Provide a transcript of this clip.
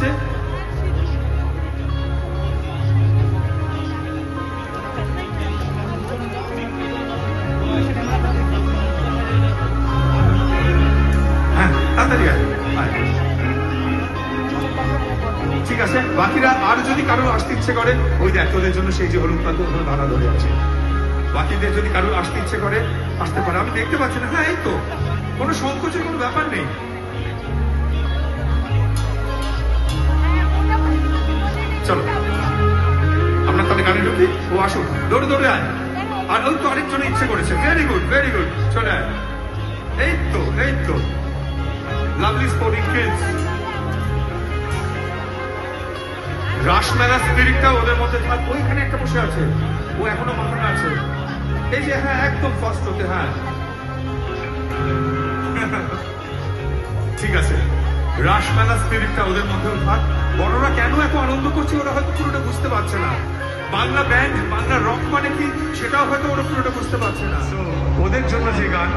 আসছে। হ্যাঁ তাড়াতাড়ি আয়। ঠিক আছে, বাকিরা আর যদি কারো আসতে ইচ্ছে করে, ওই দেখ তোদের জন্য সেই যে হলুদ পাতা দাঁড়া ধরে আছে, বাকিদের যদি কারো আসতে ইচ্ছে করে আসতে পারে। আমি দেখতে পাচ্ছি না। হ্যাঁ এই তো, কোনো সংকোচের কোনো ব্যাপার নেই। চলো আমরা তাহলে গাড়ি ঢুকি, ও আসুক, দৌড়ে দৌড়ে আয়। আর ওই তো আরেকজন ইচ্ছে করেছে, ভেরি গুড ভেরি গুড, চলে আয়। এই তো লাভলি স্পোর্টিং কিডস। রাসমেলা স্পিরিটটা ওদের মধ্যে থাক। ওইখানে একটা বসে আছে, ও এখনো মাথায় আছে। এই যে হ্যাঁ একদম ফার্স্ট হতে। হ্যাঁ ঠিক আছে, রাসমেলা স্পিরিটটা ওদের মধ্যেও থাক। বড়রা কেন এত আনন্দ করছে ওরা হয়তো পুরোটা বুঝতে পারছে না। বাংলা ব্যান্ড, বাংলা রক মানে কি সেটাও হয়তো ওরা পুরোটা বুঝতে পারছে না। ওদের জন্য যে গান